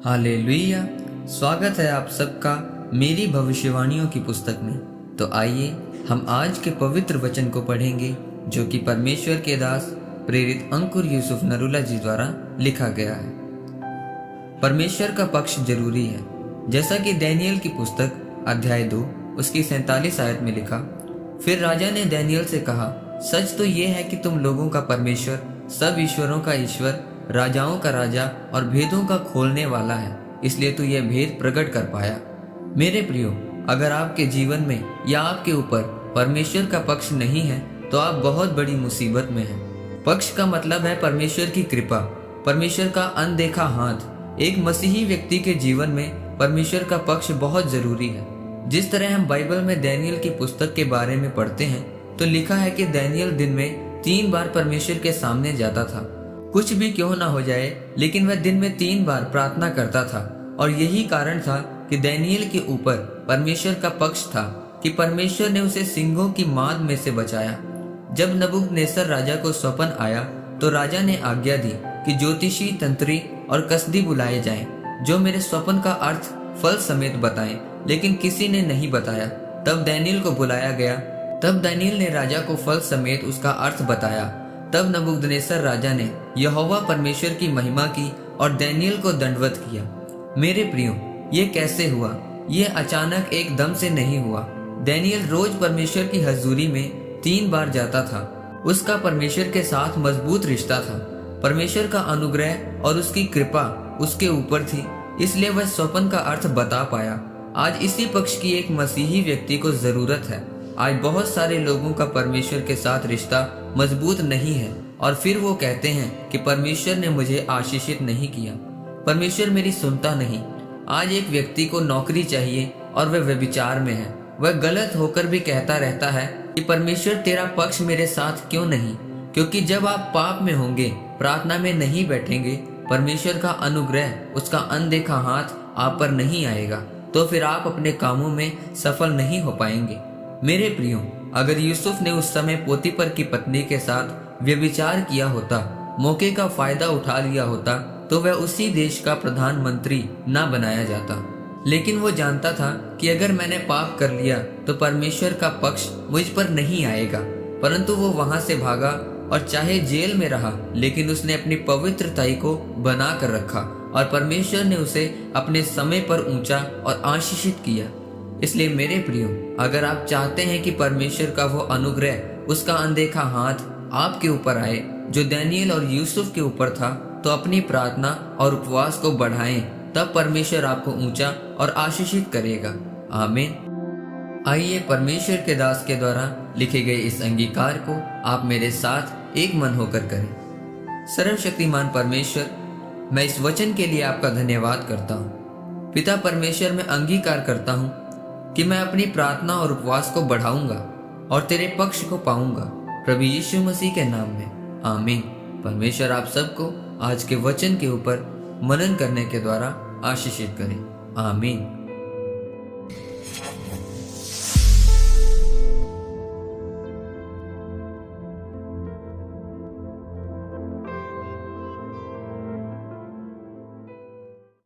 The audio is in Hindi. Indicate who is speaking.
Speaker 1: हालेलुया। स्वागत है आप सबका मेरी भविष्यवाणियों की पुस्तक में। तो आइए हम आज के पवित्र वचन को पढ़ेंगे जो कि परमेश्वर के दास प्रेरित अंकुर यूसुफ नरूला जी द्वारा लिखा गया है। परमेश्वर का पक्ष जरूरी है। जैसा कि दानियेल की पुस्तक अध्याय 2 उसकी 47 आयत में लिखा, फिर राजा ने दानियेल से कहा, सच तो ये है कि तुम लोगों का परमेश्वर, सब ईश्वरों का ईश्वर, राजाओं का राजा और भेदों का खोलने वाला है, इसलिए तू यह भेद प्रकट कर पाया। मेरे प्रियो, अगर आपके जीवन में या आपके ऊपर परमेश्वर का पक्ष नहीं है तो आप बहुत बड़ी मुसीबत में हैं। पक्ष का मतलब है परमेश्वर की कृपा, परमेश्वर का अनदेखा हाथ। एक मसीही व्यक्ति के जीवन में परमेश्वर का पक्ष बहुत जरूरी है। जिस तरह हम बाइबल में दानियेल की पुस्तक के बारे में पढ़ते हैं तो लिखा है कि दानियेल दिन में 3 बार परमेश्वर के सामने जाता था। कुछ भी क्यों ना हो जाए, लेकिन वह दिन में 3 बार प्रार्थना करता था और यही कारण था कि दानियेल के ऊपर परमेश्वर का पक्ष था कि परमेश्वर ने उसे सिंहों की मांद में से बचाया। जब नबूकदनेस्सर राजा को स्वप्न आया तो राजा ने आज्ञा दी कि ज्योतिषी, तंत्री और कसदी बुलाए जाएं, जो मेरे स्वप्न का अर्थ फल समेत बताएं, लेकिन किसी ने नहीं बताया। तब दानियेल को बुलाया गया। तब दानियेल ने राजा को फल समेत उसका अर्थ बताया। तब नबूकदनेस्सर राजा ने यहोवा परमेश्वर की महिमा की और दानियेल को दंडवत किया। मेरे प्रियो, ये कैसे हुआ? ये अचानक एकदम से नहीं हुआ। दानियेल रोज परमेश्वर की हजूरी में 3 बार जाता था। उसका परमेश्वर के साथ मजबूत रिश्ता था। परमेश्वर का अनुग्रह और उसकी कृपा उसके ऊपर थी, इसलिए वह स्वप्न का अर्थ बता पाया। आज इसी पक्ष की एक मसीही व्यक्ति को जरूरत है। आज बहुत सारे लोगों का परमेश्वर के साथ रिश्ता मजबूत नहीं है और फिर वो कहते हैं कि परमेश्वर ने मुझे आशीषित नहीं किया, परमेश्वर मेरी सुनता नहीं। आज एक व्यक्ति को नौकरी चाहिए और वह व्यभिचार में है। वह गलत होकर भी कहता रहता है कि परमेश्वर तेरा पक्ष मेरे साथ क्यों नहीं? क्योंकि जब आप पाप में होंगे, प्रार्थना में नहीं बैठेंगे, परमेश्वर का अनुग्रह, उसका अनदेखा हाथ आप पर नहीं आएगा, तो फिर आप अपने कामों में सफल नहीं हो पाएंगे। मेरे प्रियो, अगर यूसुफ ने उस समय पोतीफर की पत्नी के साथ व्यभिचार किया होता, मौके का फायदा उठा लिया होता, तो वह उसी देश का प्रधानमंत्री ना बनाया जाता। लेकिन वो जानता था कि अगर मैंने पाप कर लिया तो परमेश्वर का पक्ष मुझ पर नहीं आएगा। परंतु वो वहां से भागा और चाहे जेल में रहा, लेकिन उसने अपनी पवित्रताई को बना कर रखा और परमेश्वर ने उसे अपने समय पर ऊंचा और आशीषित किया। इसलिए मेरे प्रियो, अगर आप चाहते हैं कि परमेश्वर का वो अनुग्रह, उसका अनदेखा हाथ आपके ऊपर आए जो दानियेल और यूसुफ के ऊपर था, तो अपनी प्रार्थना और उपवास को बढ़ाएं, तब परमेश्वर आपको ऊंचा और आशीषित करेगा। आमीन। आइए परमेश्वर के दास के द्वारा लिखे गए इस अंगीकार को आप मेरे साथ एक मन होकर करें। सर्वशक्तिमान परमेश्वर, मैं इस वचन के लिए आपका धन्यवाद करता हूँ। पिता परमेश्वर, मैं अंगीकार करता हूँ कि मैं अपनी प्रार्थना और उपवास को बढ़ाऊंगा और तेरे पक्ष को पाऊंगा, प्रभु यीशु मसीह के नाम में, आमीन। परमेश्वर आप सबको आज के वचन के ऊपर मनन करने के द्वारा आशीषित करें, आमीन।